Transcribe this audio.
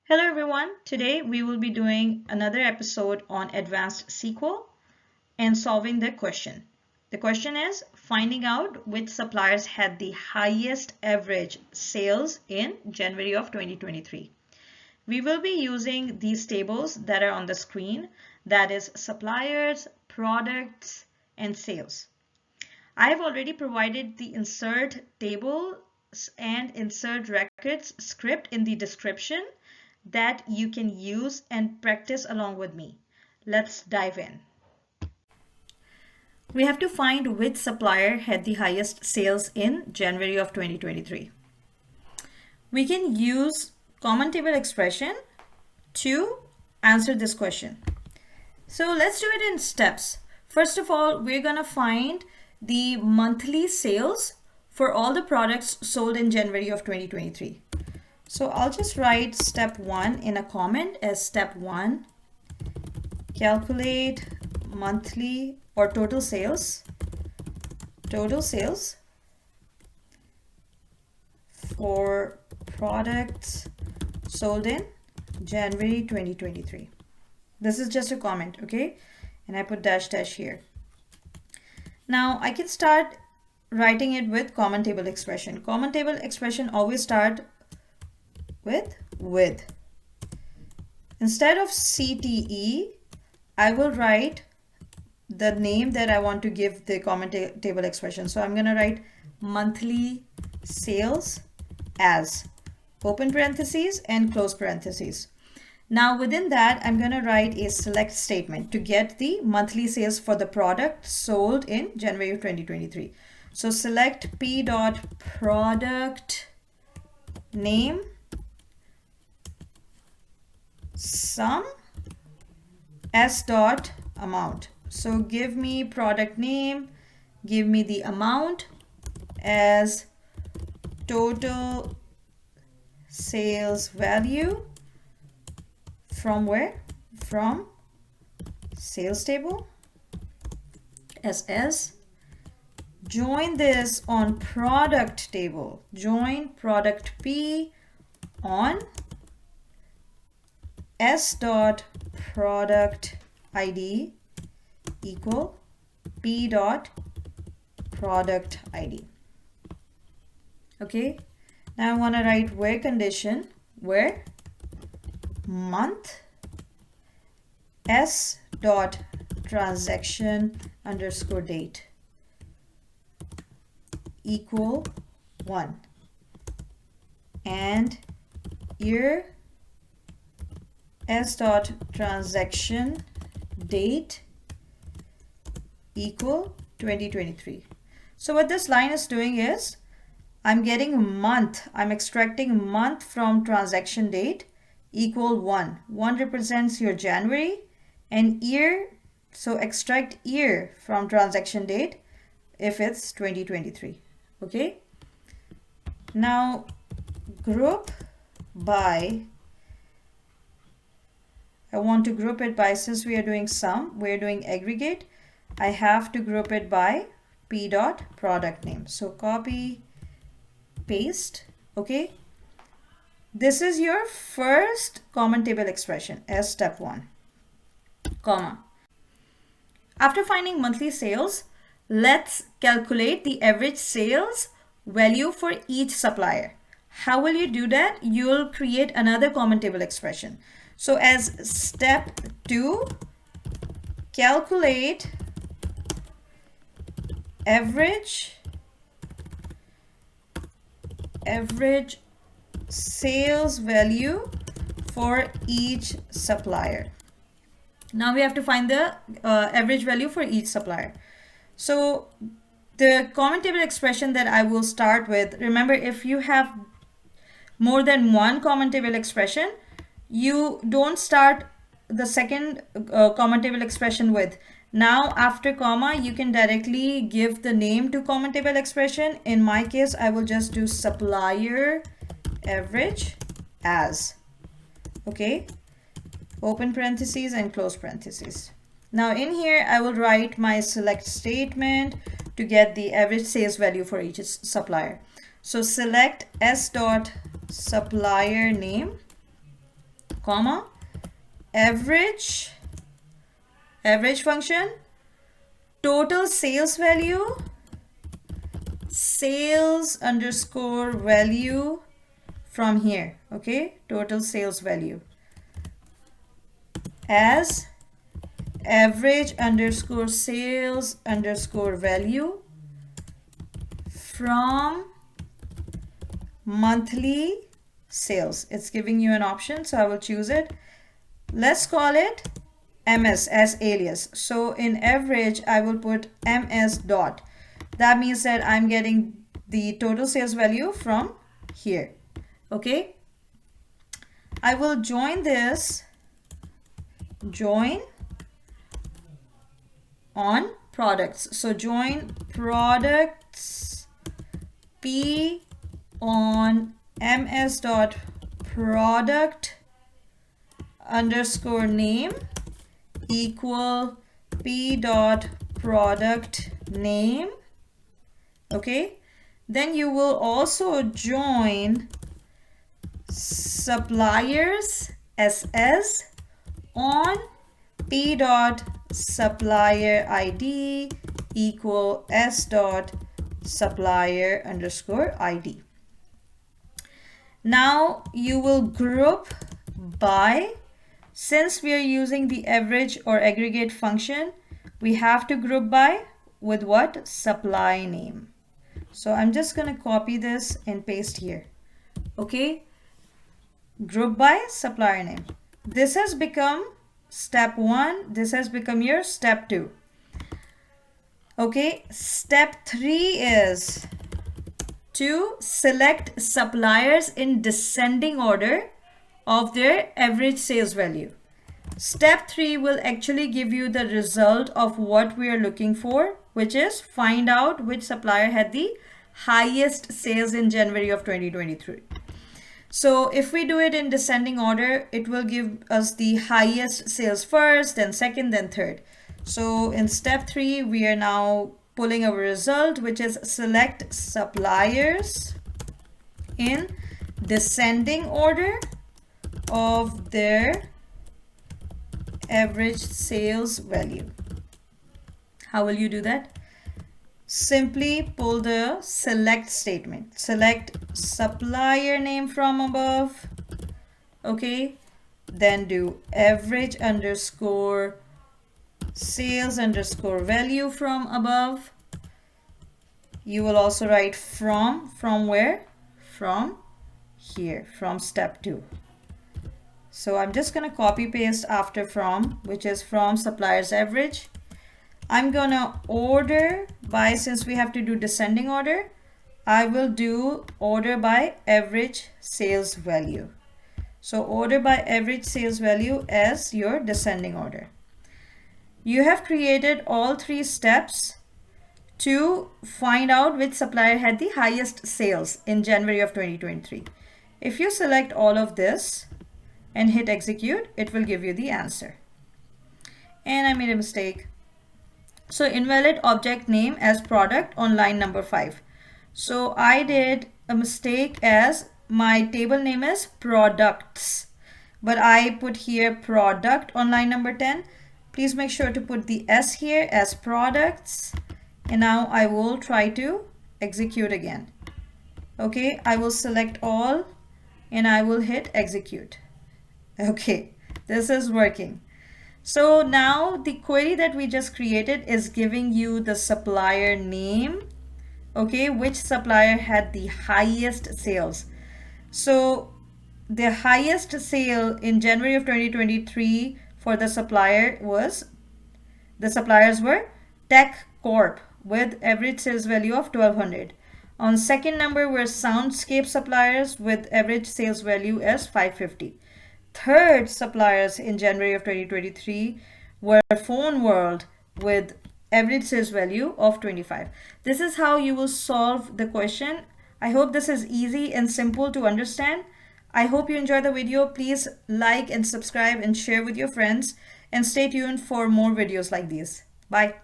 Hello everyone, today we will be doing another episode on advanced SQL and solving the question. The question is finding out which suppliers had the highest average sales in January of 2023. We will be using these tables that are on the screen, that is suppliers, products, and sales. I have already provided the insert tables and insert records script in the description that you can use and practice along with me. Let's dive in. We have to find which supplier had the highest sales in January of 2023. We can use common table expression to answer this question. So let's do it in steps. First of all, we're going to find the monthly sales for all the products sold in January of 2023. So I'll just write step 1 in a comment as step 1, calculate monthly or total sales for products sold in January 2023. This is just a comment, okay? And I put dash dash here. Now I can start writing it with common table expression. Common table expression always start with. Instead of CTE, I will write the name that I want to give the common table expression. So I'm going to write monthly sales as open parentheses and close parentheses. Now within that, I'm going to write a select statement to get the monthly sales for the product sold in January of 2023. So select p.product name sum s dot amount. So give me product name, give me the amount as total sales value from where? From sales table SS. Join this on product table. Join product P on S dot product ID equal P dot product ID. Okay, now I want to write where condition, where month S dot transaction underscore date equal 1 and year S dot transaction date equal 2023. So what this line is doing is I'm getting month. I'm extracting month from transaction date equal 1. 1 represents your January and year. So extract year from transaction date if it's 2023. Okay. Now group by. I want to group it by, since we are doing sum, we're doing aggregate, I have to group it by P dot product name. So copy, paste, okay? This is your first common table expression as step 1, comma. After finding monthly sales, let's calculate the average sales value for each supplier. How will you do that? You'll create another common table expression. So as step 2, calculate average sales value for each supplier. Now we have to find the average value for each supplier. So the common table expression that I will start with, remember, if you have more than one common table expression, you don't start the second common table expression with. Now after comma, you can directly give the name to common table expression. In my case, I will just do supplier average as, okay, open parentheses and close parentheses. Now in here, I will write my select statement to get the average sales value for each supplier. So select s dot supplier name comma, average function, total sales value, sales underscore value from here, okay, total sales value, as average underscore sales underscore value from monthly sales. It's giving you an option, so I will choose it. Let's call it ms as alias. So in average, I will put ms dot. That means that I'm getting the total sales value from here. Okay. I will join this, join on products. So join products p on ms dot product underscore name equal p dot product name. Okay, then you will also join suppliers ss on p dot supplier id equal s dot supplier underscore id. Now you will group by, since we are using the average or aggregate function, we have to group by with what? Supply name. So I'm just going to copy this and paste here. Okay, group by supplier name. This has become step 1. This has become your step 2. Okay, step 3 is to select suppliers in descending order of their average sales value. Step 3 will actually give you the result of what we are looking for, which is find out which supplier had the highest sales in January of 2023. So if we do it in descending order, it will give us the highest sales first, then second, then third. So in step 3, we are now pulling our result, which is select suppliers in descending order of their average sales value. How will you do that? Simply pull the select statement. Select supplier name from above. Okay. Then do average underscore sales underscore value from above. You will also write from where? From here, from step 2. So I'm just going to copy paste after from, which is from suppliers average. I'm going to order by, since we have to do descending order, I will do order by average sales value. So order by average sales value as your descending order. You have created all 3 steps to find out which supplier had the highest sales in January of 2023. If you select all of this and hit execute, it will give you the answer. And I made a mistake. So invalid object name as product on line number 5. So I did a mistake as my table name is products, but I put here product on line number 10. Please make sure to put the S here as products. And now I will try to execute again. Okay, I will select all and I will hit execute. Okay, this is working. So now the query that we just created is giving you the supplier name. Okay, which supplier had the highest sales. So the highest sale in January of 2023 for the supplier was, the suppliers were Tech Corp with average sales value of 1200. On second number were Soundscape suppliers with average sales value as 550. Third suppliers in January of 2023 were Phone World with average sales value of 25. This is how you will solve the question. I hope this is easy and simple to understand. I hope you enjoy the video. Please like and subscribe and share with your friends, and stay tuned for more videos like these. Bye.